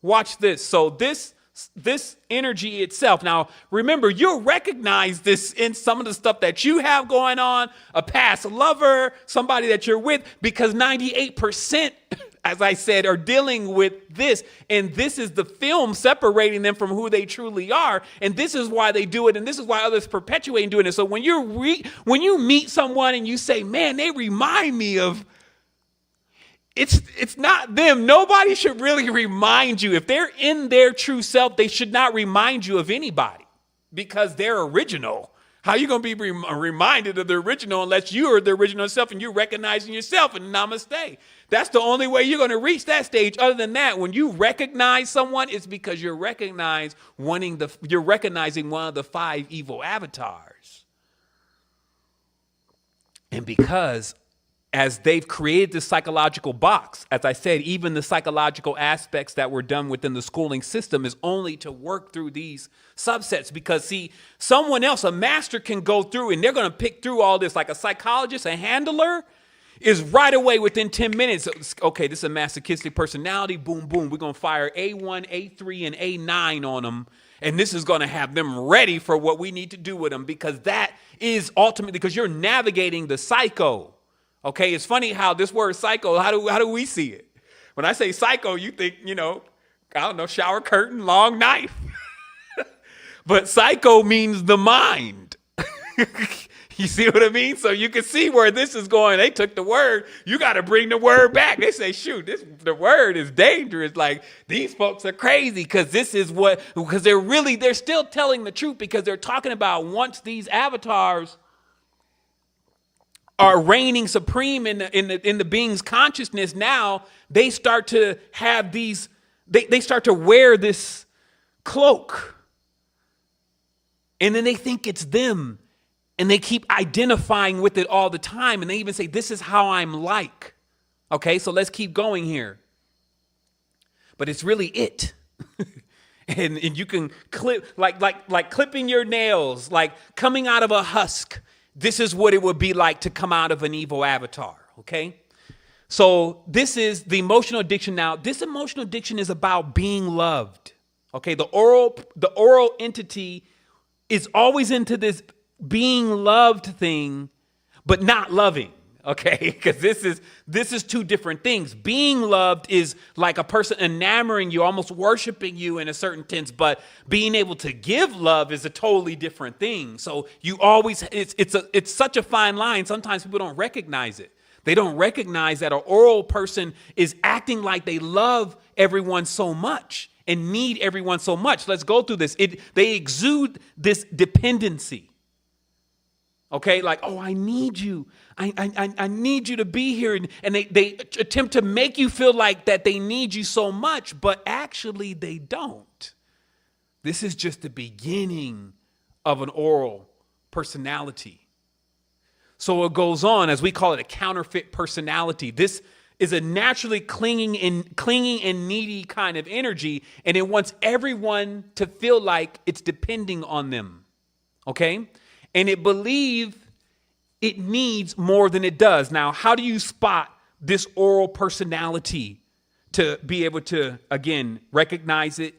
Watch this. So this this energy itself. Now, remember, you'll recognize this in some of the stuff that you have going on, a past lover, somebody that you're with, because 98%, as I said, are dealing with this. And this is the film separating them from who they truly are. And this is why they do it. And this is why others perpetuate doing it. So when you meet someone and you say, man, they remind me of, it's not them. Nobody should really remind you. If they're in their true self, they should not remind you of anybody because they're original. How are you going to be reminded of the original unless you are the original self and you're recognizing yourself and namaste? That's the only way you're going to reach that stage. Other than that, when you recognize someone, it's because you're recognizing one of the 5 evil avatars. And because as they've created this psychological box, as I said, even the psychological aspects that were done within the schooling system is only to work through these subsets. Because, see, someone else, a master, can go through and they're going to pick through all this. Like a psychologist, a handler is right away within 10 minutes. Okay, this is a masochistic personality. Boom, boom. We're going to fire A1, A3, and A9 on them. And this is going to have them ready for what we need to do with them, because that is ultimately because you're navigating the psycho. Okay, it's funny how this word psycho, how do we see it? When I say psycho, you think, shower curtain, long knife. But psycho means the mind. You see what I mean? So you can see where this is going. They took the word. You got to bring the word back. They say, shoot, the word is dangerous. Like, these folks are crazy because they're still telling the truth, because they're talking about once these avatars are reigning supreme in the being's consciousness, now they start to have these, they start to wear this cloak. And then they think it's them. And they keep identifying with it all the time. And they even say, this is how I'm like. Okay, so let's keep going here. But it's really it. and you can clip, like clipping your nails, like coming out of a husk. This is what it would be like to come out of an evil avatar, okay? So this is the emotional addiction. Now, this emotional addiction is about being loved, okay? The oral entity is always into this being loved thing, but not loving, okay? Because this is 2 different things. Being loved is like a person enamoring you, almost worshiping you in a certain sense, but being able to give love is a totally different thing. So you always, it's such a fine line. Sometimes people don't recognize it. They don't recognize that an oral person is acting like they love everyone so much and need everyone so much. Let's go through this. They exude this dependency. Okay, like, oh, I need you. I need you to be here. And they attempt to make you feel like that they need you so much, but actually they don't. This is just the beginning of an oral personality. So it goes on, as we call it, a counterfeit personality. This is a naturally clinging and needy kind of energy, and it wants everyone to feel like it's depending on them. Okay? And it believes it needs more than it does. Now, how do you spot this oral personality to be able to, again, recognize it,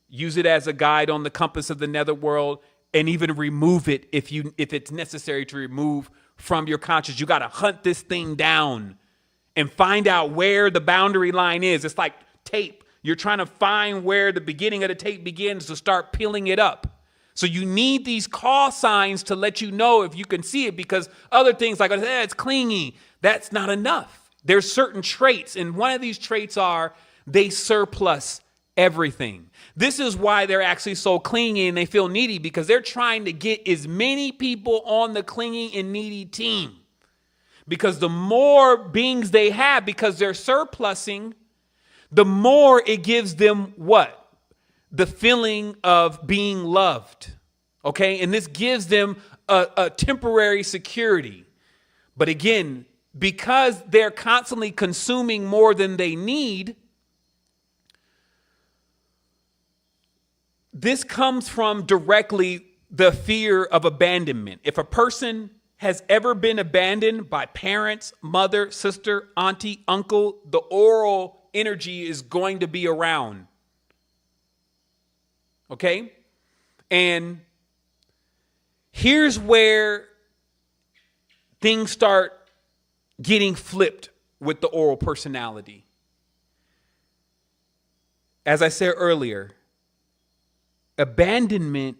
use it as a guide on the compass of the netherworld, and even remove it if it's necessary to remove from your conscious? You got to hunt this thing down and find out where the boundary line is. It's like tape. You're trying to find where the beginning of the tape begins to start peeling it up. So you need these call signs to let you know if you can see it, because other things like, it's clingy, that's not enough. There's certain traits, and one of these traits are they surplus everything. This is why they're actually so clingy and they feel needy, because they're trying to get as many people on the clingy and needy team. Because the more beings they have, because they're surplusing, the more it gives them what? The feeling of being loved, okay? And this gives them a temporary security. But again, because they're constantly consuming more than they need, this comes from directly the fear of abandonment. If a person has ever been abandoned by parents, mother, sister, auntie, uncle, the oral energy is going to be around. Okay? And here's where things start getting flipped with the oral personality. As I said earlier, abandonment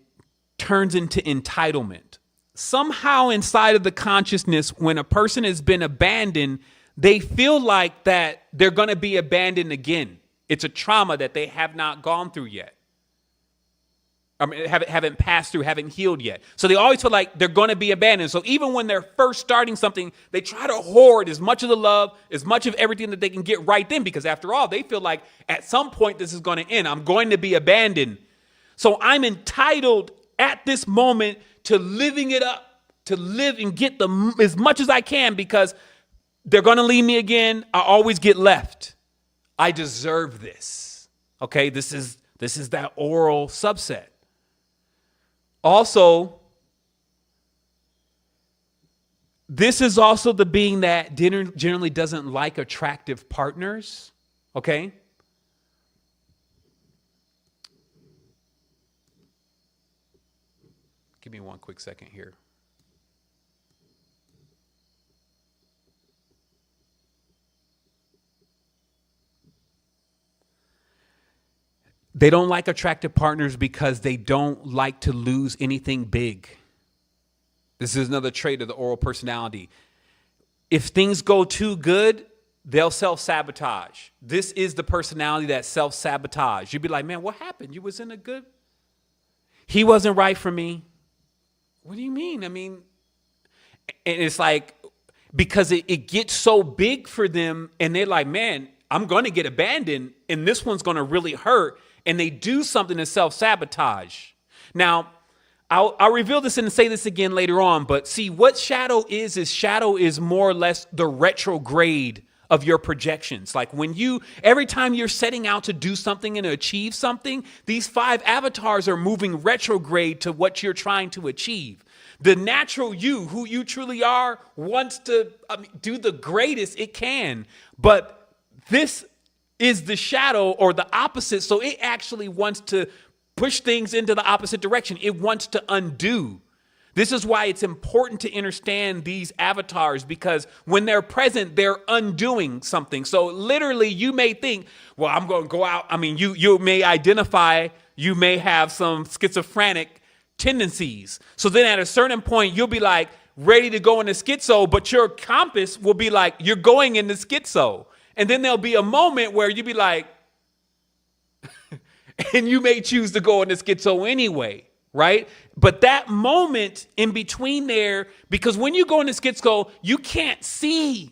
turns into entitlement. Somehow inside of the consciousness, when a person has been abandoned, they feel like that they're going to be abandoned again. It's a trauma that they have not gone through yet. I mean, haven't passed through, haven't healed yet. So they always feel like they're going to be abandoned. So even when they're first starting something, they try to hoard as much of the love, as much of everything that they can get right then, because after all, they feel like at some point this is going to end. I'm going to be abandoned. So I'm entitled at this moment to living it up, to live and get as much as I can, because they're going to leave me again. I always get left. I deserve this. Okay, this is that oral subset. Also, this is also the being that generally doesn't like attractive partners. Okay. Give me one quick second here. They don't like attractive partners because they don't like to lose anything big. This is another trait of the oral personality. If things go too good, they'll self-sabotage. This is the personality that self-sabotage. You'd be like, man, what happened? You was in a good... He wasn't right for me. What do you mean? I mean, and it's like, because it gets so big for them, and they're like, man, I'm going to get abandoned, and this one's going to really hurt. And they do something to self-sabotage. Now, I'll reveal this and say this again later on, but see, what shadow is more or less the retrograde of your projections. Like every time you're setting out to do something and to achieve something, these 5 avatars are moving retrograde to what you're trying to achieve. The natural you, who you truly are, wants to do the greatest it can, but this is the shadow or the opposite. So it actually wants to push things into the opposite direction. It wants to undo. This is why it's important to understand these avatars, because when they're present, they're undoing something. So literally you may think, well, I'm going to go out. I mean, you may identify, you may have some schizophrenic tendencies. So then at a certain point, you'll be like ready to go into schizo, but your compass will be like, you're going into schizo. And then there'll be a moment where you'll be like, and you may choose to go into schizo anyway, right? But that moment in between there, because when you go into schizo, you can't see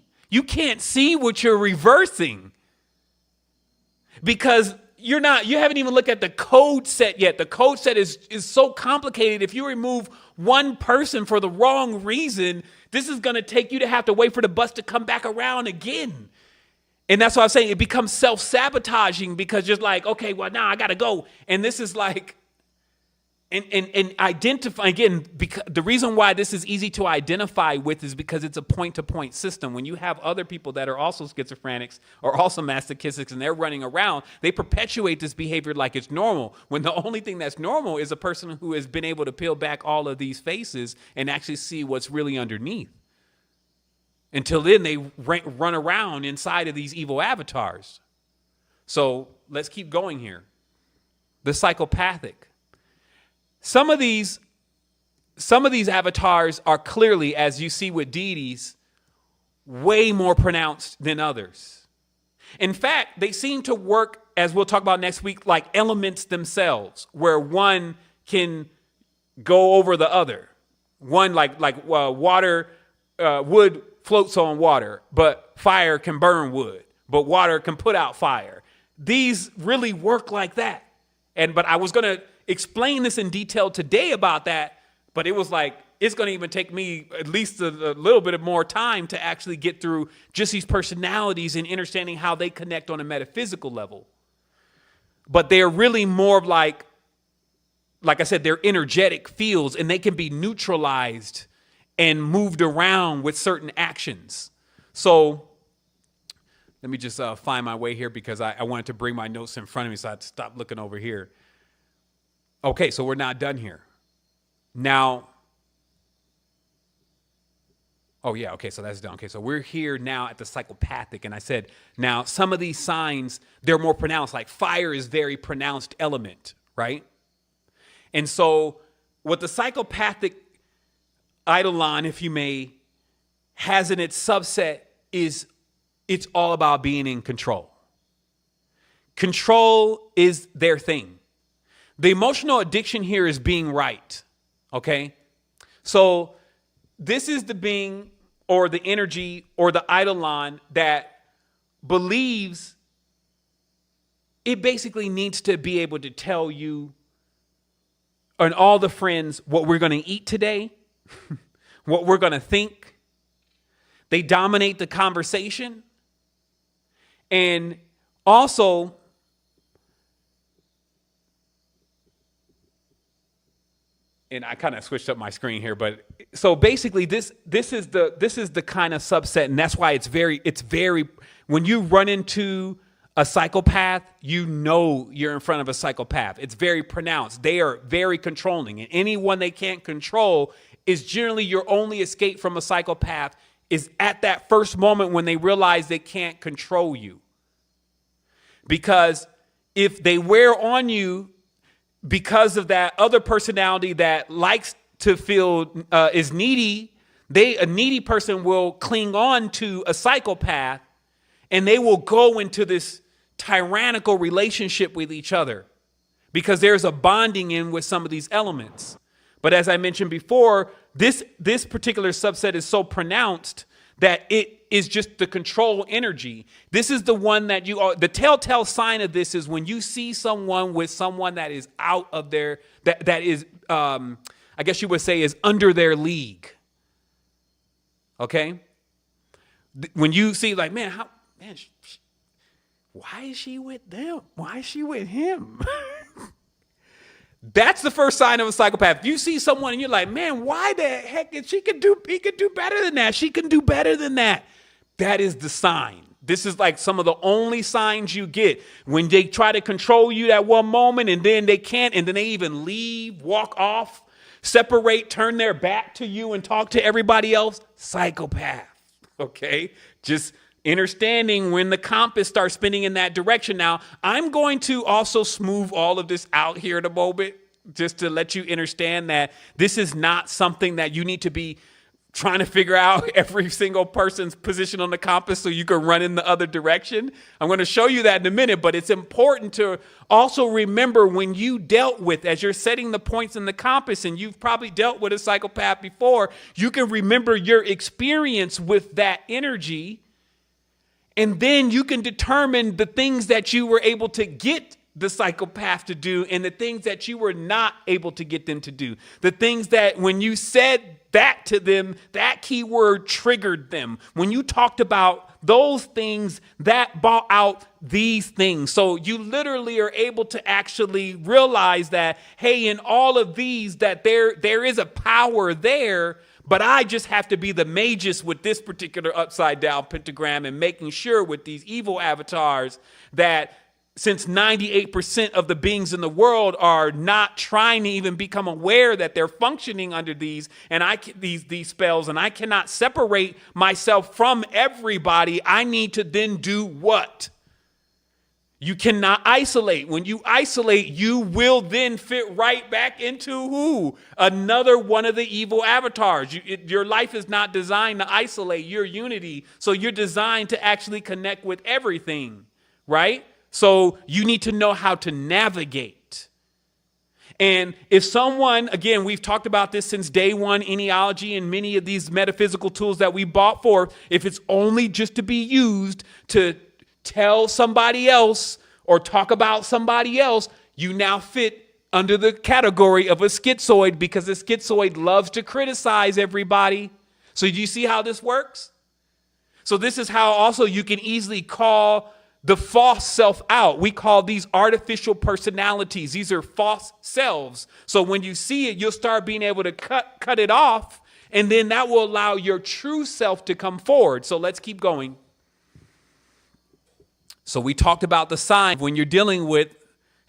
what you're reversing, because you haven't even looked at the code set yet. The code set is so complicated. If you remove one person for the wrong reason, this is going to take you to have to wait for the bus to come back around again. And that's why I'm saying it becomes self-sabotaging, because you're like, okay, well, now I got to go. And this is like, and identify, again, because the reason why this is easy to identify with is because it's a point-to-point system. When you have other people that are also schizophrenics or also masochistics and they're running around, they perpetuate this behavior like it's normal, when the only thing that's normal is a person who has been able to peel back all of these faces and actually see what's really underneath. Until then, they run around inside of these evil avatars. So let's keep going here. The psychopathic. Some of these avatars are clearly, as you see with deities, way more pronounced than others. In fact, they seem to work, as we'll talk about next week, like elements themselves, where one can go over the other. One like water, wood floats on water, but fire can burn wood, but water can put out fire. These really work like that. But I was going to explain this in detail today about that, but it was like, it's going to even take me at least a little bit of more time to actually get through just these personalities and understanding how they connect on a metaphysical level. But they're really more of like I said, they're energetic fields, and they can be neutralized and moved around with certain actions. So let me just find my way here, because I wanted to bring my notes in front of me, so I had to stop looking over here. Okay, so we're not done here. Now, oh yeah, okay, so that's done. Okay, so we're here now at the psychopathic, and I said, now some of these signs, they're more pronounced, like fire is very pronounced element, right? And so what the psychopathic eidolon, if you may, has in its subset is it's all about being in control. Control is their thing. The emotional addiction here is being right, okay? So this is the being or the energy or the eidolon that believes it basically needs to be able to tell you and all the friends what we're going to eat today, what we're going to think. They dominate the conversation. And also, and I kind of switched up my screen here, but so basically this is the kind of subset, and that's why it's very when you run into a psychopath, you know you're in front of a psychopath. It's very pronounced. They are very controlling, and anyone they can't control is generally your only escape from a psychopath is at that first moment when they realize they can't control you. Because if they wear on you because of that other personality that likes to feel is needy, a needy person will cling on to a psychopath and they will go into this tyrannical relationship with each other because there's a bonding in with some of these elements. But as I mentioned before, this particular subset is so pronounced that it is just the control energy. This is the one that the telltale sign of this is when you see someone with someone that is out of their, that is, I guess you would say is under their league. Okay? When you see like, why is she with them? Why is she with him? That's the first sign of a psychopath. If you see someone and you're like, man, why the heck he could do better than that. She can do better than that. That is the sign. This is like some of the only signs you get when they try to control you at one moment and then they can't. And then they even leave, walk off, separate, turn their back to you and talk to everybody else. Psychopath. Okay. Just understanding when the compass starts spinning in that direction. Now, I'm going to also smooth all of this out here in a moment, just to let you understand that this is not something that you need to be trying to figure out every single person's position on the compass so you can run in the other direction. I'm going to show you that in a minute, but it's important to also remember when you dealt with, as you're setting the points in the compass, and you've probably dealt with a psychopath before, you can remember your experience with that energy. And then you can determine the things that you were able to get the psychopath to do and the things that you were not able to get them to do. The things that when you said that to them, that keyword triggered them. When you talked about those things, that brought out these things. So you literally are able to actually realize that, hey, in all of these, that there is a power there. But I just have to be the magus with this particular upside down pentagram and making sure with these evil avatars that since 98% of the beings in the world are not trying to even become aware that they're functioning under these spells, and I cannot separate myself from everybody, I need to then do what? You cannot isolate. When you isolate, you will then fit right back into who? Another one of the evil avatars. Your life is not designed to isolate your unity. So you're designed to actually connect with everything, right? So you need to know how to navigate. And if someone, again, we've talked about this since day one, etiology and many of these metaphysical tools that we bought for, if it's only just to be used to tell somebody else or talk about somebody else, you now fit under the category of a schizoid because a schizoid loves to criticize everybody. So do you see how this works? So this is how also you can easily call the false self out. We call these artificial personalities. These are false selves. So when you see it, you'll start being able to cut it off, and then that will allow your true self to come forward. So let's keep going. So we talked about the sign when you're dealing with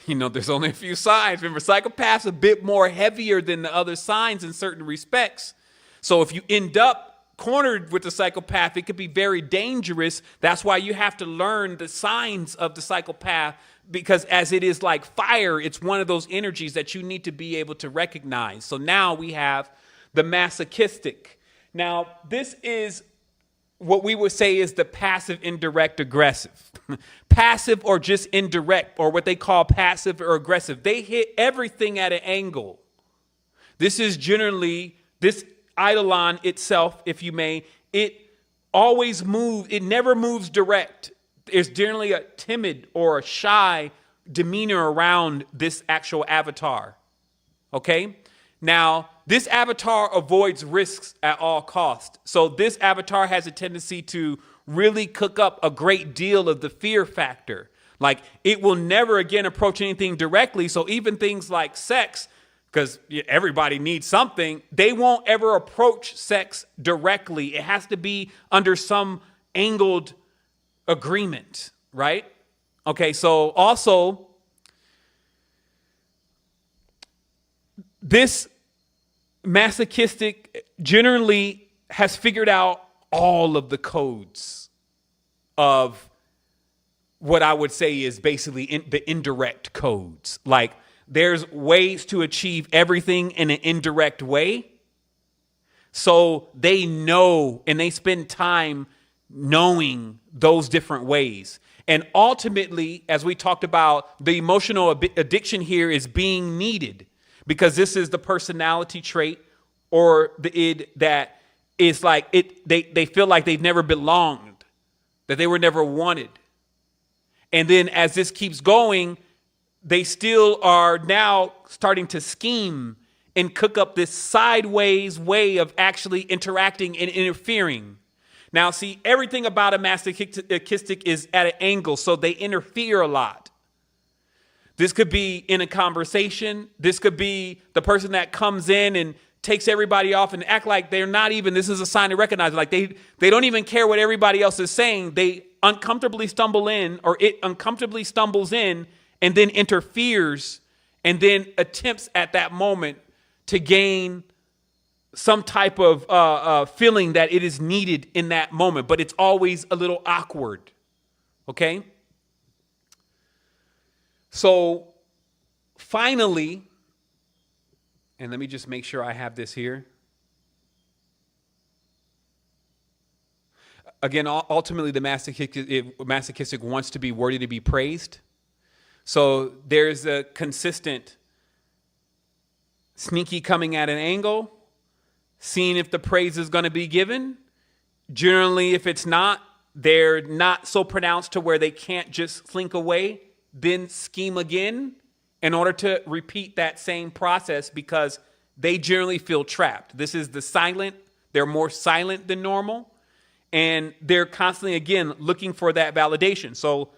There's only a few signs. Remember, psychopath's a bit more heavier than the other signs in certain respects. So if you end up cornered with the psychopath, it could be very dangerous. That's why you have to learn the signs of the psychopath, because as it is like fire, it's one of those energies that you need to be able to recognize. So now we have the masochistic. Now, this is what we would say is the passive, indirect, aggressive. Passive or just indirect, or what they call passive or aggressive. They hit everything at an angle. This is generally, this eidolon itself, if you may, it always moves, it never moves direct. There's generally a timid or a shy demeanor around this actual avatar. Okay? Now, this avatar avoids risks at all costs. So this avatar has a tendency to really cook up a great deal of the fear factor. Like, it will never again approach anything directly. So even things like sex, because everybody needs something, they won't ever approach sex directly. It has to be under some angled agreement, right? Okay, so also, this masochistic generally has figured out all of the codes of what I would say is basically the indirect codes. Like, there's ways to achieve everything in an indirect way. So they know, and they spend time knowing those different ways. And ultimately, as we talked about, the emotional addiction here is being needed, because this is the personality trait or the id that is like it. They feel like they've never belonged, that they were never wanted. And then as this keeps going, they still are now starting to scheme and cook up this sideways way of actually interacting and interfering. Now, see, everything about a masochistic is at an angle, so they interfere a lot. This could be in a conversation. This could be the person that comes in and takes everybody off and act like they're not even, this is a sign to recognize, like they don't even care what everybody else is saying. They uncomfortably stumble in, or it uncomfortably stumbles in, and then interferes, and then attempts at that moment to gain some type of feeling that it is needed in that moment, but it's always a little awkward. Okay? So finally, and let me just make sure I have this here. Again, ultimately, the masochistic wants to be worthy to be praised. So there's a consistent sneaky coming at an angle, seeing if the praise is going to be given. Generally, if it's not, they're not so pronounced to where they can't just slink away, then scheme again in order to repeat that same process, because they generally feel trapped. This is the silent. They're more silent than normal. And they're constantly, again, looking for that validation. So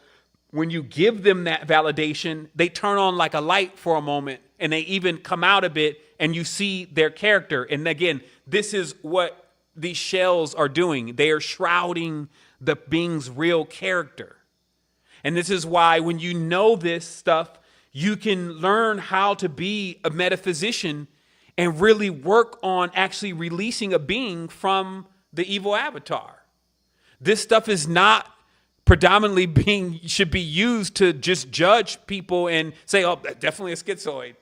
when you give them that validation, they turn on like a light for a moment, and they even come out a bit, and you see their character. And again, this is what these shells are doing. They are shrouding the being's real character. And this is why when you know this stuff, you can learn how to be a metaphysician and really work on actually releasing a being from the evil avatar. This stuff is not predominantly should be used to just judge people and say, oh, that's definitely a schizoid.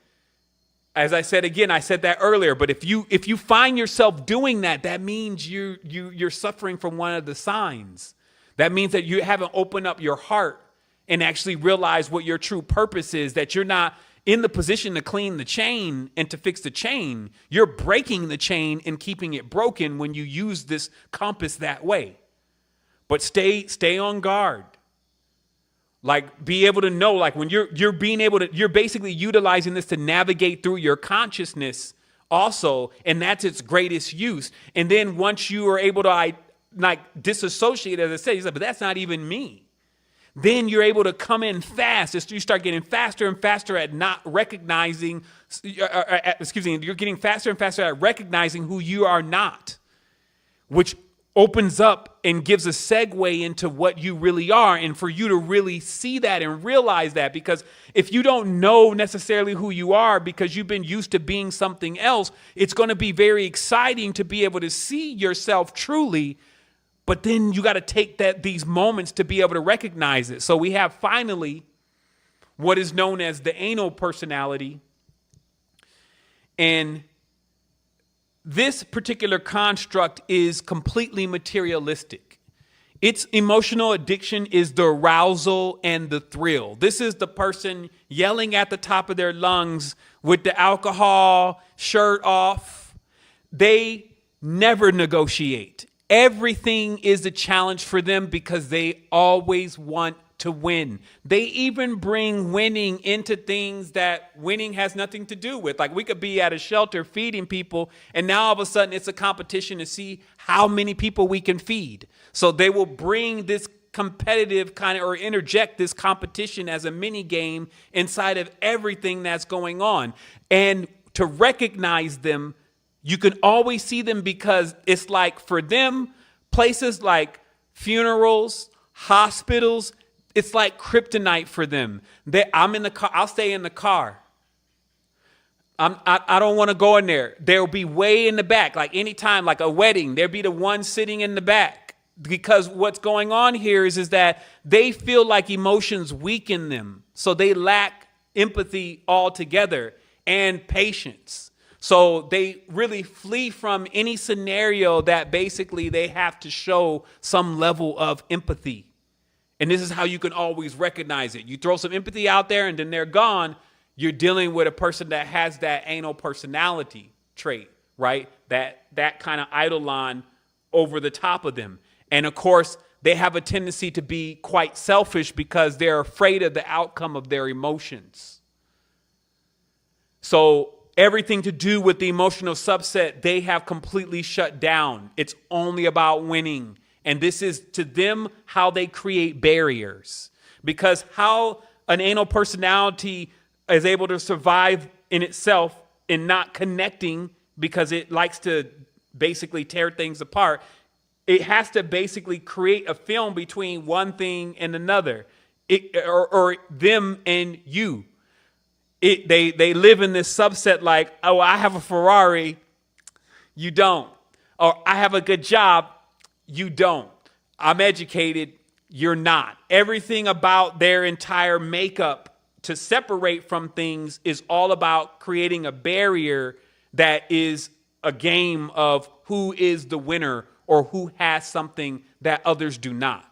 As I said again, I said that earlier, but if you find yourself doing that, that means you're suffering from one of the signs. That means that you haven't opened up your heart and actually realized what your true purpose is, that you're not in the position to clean the chain and to fix the chain. You're breaking the chain and keeping it broken when you use this compass that way. But stay on guard. Like, be able to know, like when you're being able to, you're basically utilizing this to navigate through your consciousness also, and that's its greatest use. And then once you are able to like disassociate, as I said, you said, but that's not even me. Then you're able to come in fast. You start getting faster and faster at not recognizing, you're getting faster and faster at recognizing who you are not, which opens up and gives a segue into what you really are, and for you to really see that and realize that. Because if you don't know necessarily who you are because you've been used to being something else, it's going to be very exciting to be able to see yourself truly. But then you got to take these moments to be able to recognize it. So we have finally what is known as the anal personality. And this particular construct is completely materialistic. Its emotional addiction is the arousal and the thrill. This is the person yelling at the top of their lungs with the alcohol, shirt off. They never negotiate. Everything is a challenge for them because they always want to win. They even bring winning into things that winning has nothing to do with. Like, we could be at a shelter feeding people, and now all of a sudden it's a competition to see how many people we can feed. So they will bring this competitive kind of, or interject this competition as a mini game inside of everything that's going on. And to recognize them, you can always see them, because it's like, for them, places like funerals, hospitals, it's like kryptonite for them. I'm in the car. I'll stay in the car. I don't want to go in there. They'll be way in the back. Like anytime, like a wedding, there'll be the one sitting in the back. Because what's going on here is that they feel like emotions weaken them. So they lack empathy altogether and patience. So they really flee from any scenario that basically they have to show some level of empathy. And this is how you can always recognize it. You throw some empathy out there and then they're gone. You're dealing with a person that has that anal personality trait, right? That kind of eidolon over the top of them. And of course, they have a tendency to be quite selfish because they're afraid of the outcome of their emotions. So everything to do with the emotional subset, they have completely shut down. It's only about winning. And this is, to them, how they create barriers. Because how an anal personality is able to survive in itself in not connecting, because it likes to basically tear things apart, it has to basically create a film between one thing and another, or them and you. They live in this subset like, oh, I have a Ferrari, you don't. Or I have a good job, you don't. I'm educated, you're not. Everything about their entire makeup to separate from things is all about creating a barrier that is a game of who is the winner or who has something that others do not.